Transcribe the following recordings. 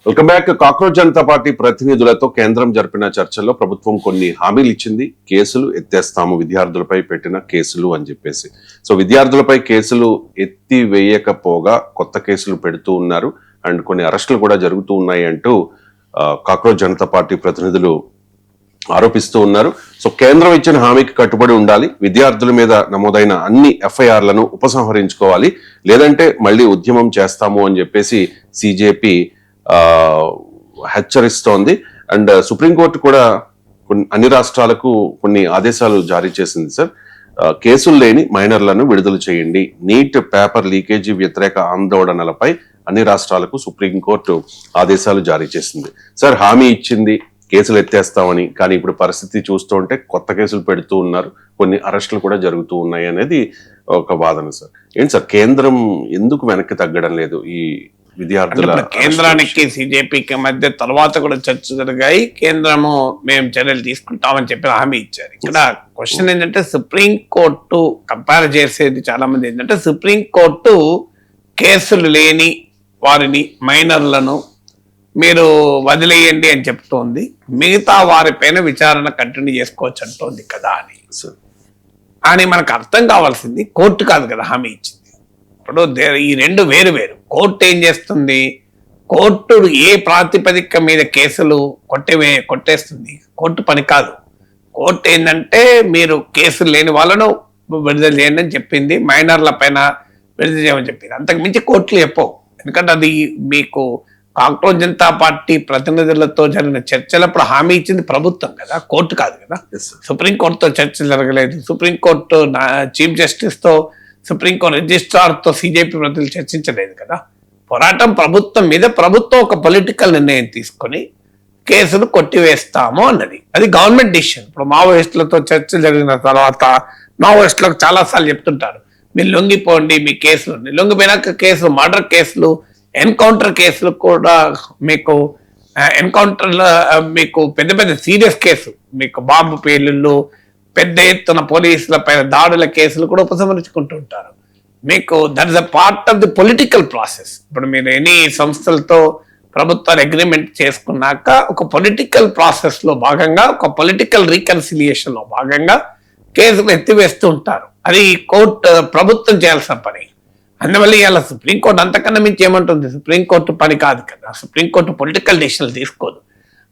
Welcome back. Cockroach Janata party ప్రతినిధులతో కేంద్రం జరిపిన చర్చల్లో ప్రభుత్వం కొన్ని హామీలు ఇచ్చింది. కేసులు ఎత్తేస్తాము విద్యార్థులపై పెట్టిన కేసులు అని చెప్పేసి. సో విద్యార్థులపై కేసులు ఎత్తివేయకపోగా కొత్త కేసులు పెడుతూ ఉన్నారు అండ్ కొన్ని అరెస్టులు కూడా జరుగుతూ ఉన్నాయి అంటూ కాక్రోచ్ జనతా పార్టీ ప్రతినిధులు ఆరోపిస్తూ ఉన్నారు. సో కేంద్రం ఇచ్చిన హామీకి కట్టుబడి ఉండాలి, విద్యార్థుల మీద నమోదైన అన్ని ఎఫ్ఐఆర్లను ఉపసంహరించుకోవాలి, లేదంటే మళ్ళీ ఉద్యమం చేస్తాము అని చెప్పేసి సిజేపీ హెచ్చరిస్తోంది. అండ్ సుప్రీంకోర్టు కూడా అన్ని రాష్ట్రాలకు కొన్ని ఆదేశాలు జారీ చేసింది. సార్, కేసులు లేని మైనర్లను విడుదల చేయండి, నీట్ పేపర్ లీకేజీ వ్యతిరేక ఆందోళనలపై అన్ని రాష్ట్రాలకు సుప్రీంకోర్టు ఆదేశాలు జారీ చేసింది. సార్, హామీ ఇచ్చింది కేసులు ఎత్తేస్తామని, కానీ ఇప్పుడు పరిస్థితి చూస్తుంటే కొత్త కేసులు పెడుతూ ఉన్నారు, కొన్ని అరెస్టులు కూడా జరుగుతూ ఉన్నాయి అనేది ఒక వాదన. సార్, ఏంటి సార్, కేంద్రం ఎందుకు వెనక్కి తగ్గడం లేదు? ఈ విద్యార్థుల కేంద్రానికి సిజేపీకి మధ్య తర్వాత కూడా చర్చ జరిగాయి. కేంద్రము మేము చర్యలు తీసుకుంటామని చెప్పి హామీ ఇచ్చారు. ఇక్కడ క్వశ్చన్ ఏంటంటే, సుప్రీంకోర్టు కంపేర్ చేసేది చాలా మంది ఏంటంటే, సుప్రీంకోర్టు కేసులు లేని వారిని మైనర్లను మీరు వదిలేయండి అని చెప్తోంది, మిగతా వారిపైన విచారణ కంటిన్యూ చేసుకోవచ్చు అంటోంది కదా అని. అని మనకు అర్థం కావాల్సింది, కోర్టు కాదు కదా హామీ ఇచ్చింది. ఇప్పుడు ఈ రెండు వేరు వేరు. కోర్టు ఏం చేస్తుంది, కోర్టు ఏ ప్రాతిపదిక మీద కేసులు కొట్టేస్తుంది, కోర్టు పని కాదు. కోర్టు ఏంటంటే, మీరు కేసులు లేని వాళ్ళను విడుదల చేయండి అని చెప్పింది, మైనర్ల పైన విడుదల చేయమని చెప్పింది. అంతకు మించి కోర్టులు చెప్పవు. ఎందుకంటే అది మీకు కాక్రోచ్ జనతా పార్టీ ప్రతినిధులతో జరిగిన చర్చలప్పుడు హామీ ఇచ్చింది ప్రభుత్వం కదా, కోర్టు కాదు కదా. సుప్రీంకోర్టుతో చర్చలు జరగలేదు. సుప్రీంకోర్టు చీఫ్ జస్టిస్ తో, సుప్రీంకోర్టు రిజిస్ట్రార్ తో సిజేపీ ప్రతినిధులు చర్చించలేదు కదా. పోరాటం ప్రభుత్వం మీద, ప్రభుత్వం ఒక పొలిటికల్ నిర్ణయం తీసుకొని కేసులు కొట్టివేస్తాము అన్నది, అది గవర్నమెంట్ డిసిషన్. ఇప్పుడు మావోయిస్టులతో చర్చలు జరిగిన తర్వాత మావోయిస్టులకు చాలాసార్లు చెప్తుంటారు, మీరు లొంగిపోండి, మీ కేసులు లొంగిపోయినాక కేసులు, మర్డర్ కేసులు, ఎన్కౌంటర్ కేసులు కూడా మీకు ఎన్కౌంటర్లో మీకు పెద్ద పెద్ద సీరియస్ కేసు, మీకు బాంబు పేలుళ్ళు, పెద్ద ఎత్తున పోలీసుల పైన దాడుల కేసులు కూడా ఉపసంహరించుకుంటూ ఉంటారు. మీకు that is a part of the political process. ఇప్పుడు మీరు ఎన్ని సంస్థలతో ప్రభుత్వాలు అగ్రిమెంట్ చేసుకున్నాక ఒక పొలిటికల్ ప్రాసెస్ లో భాగంగా, ఒక పొలిటికల్ రీకన్సిలియేషన్ లో భాగంగా కేసులు ఎత్తివేస్తూ ఉంటారు. అది కోర్టు, ప్రభుత్వం చేయాల్సిన పని. అందువల్ల ఇవాళ సుప్రీంకోర్టు అంతకన్నా మించి ఏమంటుంది, సుప్రీంకోర్టు పని కాదు కదా, సుప్రీంకోర్టు పొలిటికల్ డిసిషన్లు తీసుకోదు.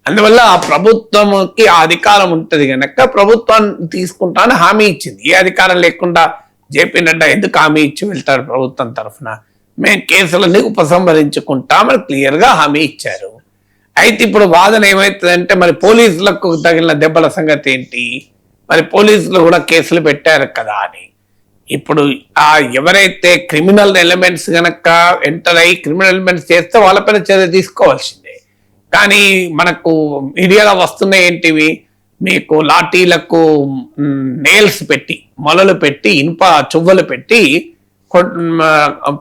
అందువల్ల ఆ ప్రభుత్వంకి ఆ అధికారం ఉంటుంది కనుక ప్రభుత్వాన్ని తీసుకుంటానని హామీ ఇచ్చింది. ఏ అధికారం లేకుండా జేపీ నడ్డా ఎందుకు హామీ ఇచ్చి వెళ్తారు ప్రభుత్వం తరఫున? మేము కేసులన్నీ ఉపసంహరించుకుంటామని క్లియర్ గా హామీ ఇచ్చారు. అయితే ఇప్పుడు వాదన ఏమవుతుందంటే, మరి పోలీసులకు తగిలిన దెబ్బల సంగతి ఏంటి, మరి పోలీసులు కూడా కేసులు పెట్టారు కదా అని. ఇప్పుడు ఆ ఎవరైతే క్రిమినల్ ఎలిమెంట్స్ గనక ఎంటర్ అయ్యి క్రిమినల్ ఎలిమెంట్స్ చేస్తే వాళ్ళపైన చర్య తీసుకోవాల్సిందే. కానీ మనకు మీడియాలో వస్తున్నాయి ఏంటివి, మీకు లాఠీలకు నేల్స్ పెట్టి, మొలలు పెట్టి, ఇనుప చువ్వలు పెట్టి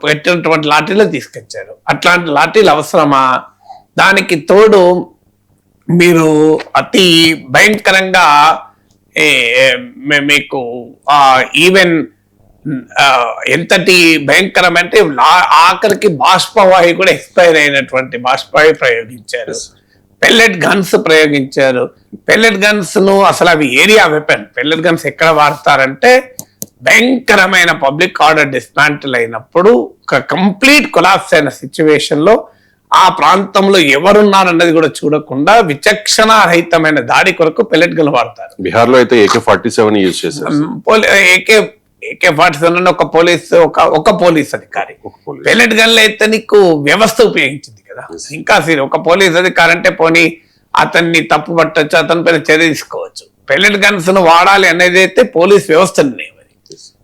పెట్టినటువంటి లాఠీలు తీసుకొచ్చారు. అట్లాంటి లాఠీలు అవసరమా? దానికి తోడు మీరు అతి భయంకరంగా మీకు ఈవెన్ ఎంతటి భయంకరం అంటే ఆఖరికి బాష్పవాయు కూడా ఎక్స్పైర్ అయినటువంటి బాష్పవాయు ప్రయోగించారు, పెల్లెట్ గన్స్ ప్రయోగించారు. పెల్లెట్ గన్స్ ను అసలు అవి ఏరియా వెపన్. పెల్లెట్ గన్స్ ఎక్కడ వాడతారంటే, భయంకరమైన పబ్లిక్ ఆర్డర్ డిస్మాంటిల్ అయినప్పుడు, ఒక కంప్లీట్ కొలాప్స్ అయిన సిచ్యువేషన్ లో ఆ ప్రాంతంలో ఎవరున్నారన్నది కూడా చూడకుండా విచక్షణారహితమైన దాడి కొరకు పెల్లెట్ గన్ వాడతారు. బీహార్ లో అయితే AK-47 యూజ్ చేశారు. AK-47 ఒక పోలీస్ అధికారి. పెల్లెట్ గన్లు అయితే నీకు వ్యవస్థ ఉపయోగించింది కదా, ఇంకా ఒక పోలీస్ అధికారి అంటే పోనీ అతన్ని తప్పు పట్టచ్చు, అతని పైన చర్య తీసుకోవచ్చు. పెల్లెట్ గన్స్ ను వాడాలి అనేది అయితే పోలీస్ వ్యవస్థ నిర్ణయం.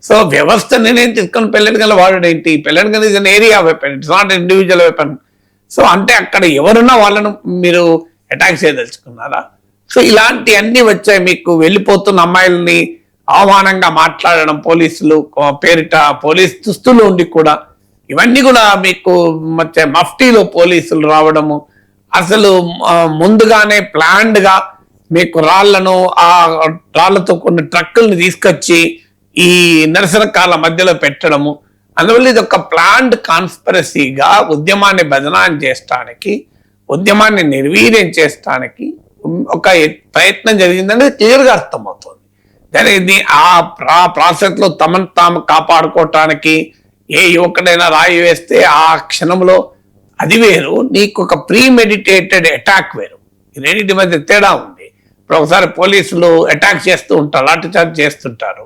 సో వ్యవస్థ నిర్ణయం తీసుకొని పెల్లెట్ గన్లు వాడడం ఏంటి? Pellet gun is an area weapon, it's not individual weapon. So అంటే అక్కడ ఎవరున్నా వాళ్ళను మీరు అటాక్ చేయదలుచుకున్నారా? సో ఇలాంటి అన్ని వచ్చాయి. మీకు వెళ్ళిపోతున్న అమ్మాయిల్ని అవమానంగా మాట్లాడడం, పోలీసులు పేరిట పోలీస్ దుస్తులు ఉండి కూడా, ఇవన్నీ కూడా మీకు మధ్య మఫ్టీలో పోలీసులు రావడము, అసలు ముందుగానే ప్లాన్డ్ గా మీకు ఆ రాళ్లతో కొన్ని ట్రక్కుల్ని తీసుకొచ్చి ఈ నిరసనకారుల మధ్యలో పెట్టడము, అందువల్ల ఇది ఒక ప్లాన్డ్ కాన్స్పిరసీగా ఉద్యమాన్ని బదనాం చేయడానికి ఉద్యమాన్ని నిర్వీర్యం చేయడానికి ఒక ప్రయత్నం జరిగిందని క్లియర్గా అర్థమవుతుంది. జరిగింది ఆ ప్రాసెస్ లో తమను తాము కాపాడుకోవటానికి ఏ యువకుడైనా రాయి వేస్తే ఆ క్షణంలో అది వేరు, నీకు ఒక ప్రీ మెడిటేటెడ్ అటాక్ వేరు. ఈ రెండింటి మధ్య తేడా ఉంది. ఇప్పుడు ఒకసారి పోలీసులు అటాక్ చేస్తూ ఉంటారు, లాఠీ చార్జ్ చేస్తుంటారు,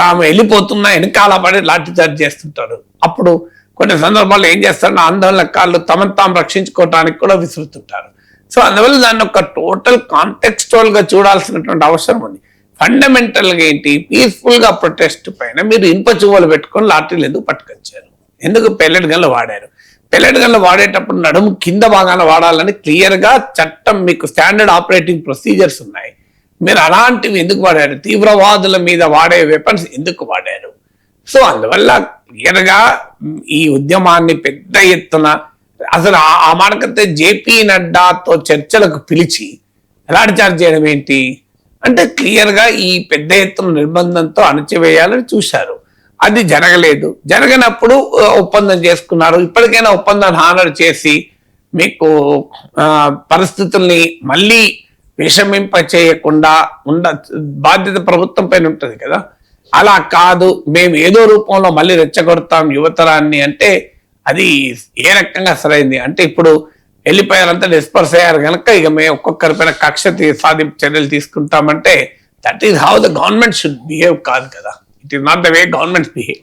తాము వెళ్ళిపోతున్నా వెనకాల పడి లాఠీ చార్జ్ చేస్తుంటారు. అప్పుడు కొన్ని సందర్భాల్లో ఏం చేస్తారు, ఆందోళనకారులు తమను తాము రక్షించుకోవటానికి కూడా విసురుతుంటారు. సో అందువల్ల దాన్ని ఒక టోటల్ కాంటెక్స్చువల్ గా చూడాల్సినటువంటి అవసరం ఉంది. ఫండమెంటల్ గా ఏంటి, పీస్ఫుల్ గా ప్రొటెస్ట్ పైన మీరు ఇనుప చువ్వలు పెట్టుకొని లాఠీలు ఎందుకు పట్టుకొచ్చారు, ఎందుకు పెల్లెట్ గన్లు వాడారు? పెల్లెట్ గన్లు వాడేటప్పుడు నడుము కింద భాగాన వాడాలని క్లియర్ గా చట్టం, మీకు స్టాండర్డ్ ఆపరేటింగ్ ప్రొసీజర్స్ ఉన్నాయి. మీరు అలాంటివి ఎందుకు వాడారు? తీవ్రవాదుల మీద వాడే వెపన్స్ ఎందుకు వాడారు? సో అందువల్ల క్లియర్ గా ఈ ఉద్యమాన్ని పెద్ద ఎత్తున అసలు ఆ మాటకంటే జేపీ నడ్డాతో చర్చలకు పిలిచి లాఠీ చార్జ్ చేయడం ఏంటి అంటే క్లియర్ గా ఈ పెద్ద ఎత్తున నిర్బంధంతో అణచివేయాలని చూశారు. అది జరగలేదు. జరగనప్పుడు ఒప్పందం చేసుకున్నారు. ఇప్పటికైనా ఒప్పందాన్ని హానర్ చేసి మీకు పరిస్థితుల్ని మళ్ళీ విషమింప చేయకుండా బాధ్యత ప్రభుత్వం పైన ఉంటుంది కదా. అలా కాదు, మేము ఏదో రూపంలో మళ్ళీ రెచ్చగొడతాం యువతరాన్ని అంటే అది ఏ రకంగా సరైంది? అంటే ఇప్పుడు వెళ్ళిపోయారంతా డిస్పర్స్ అయ్యారు కనుక ఇక మేము ఒక్కొక్కరిపైన కక్ష సాధింపు చర్యలు తీసుకుంటామంటే that is how the government should behave కాదు కదా. It is not the way government behave.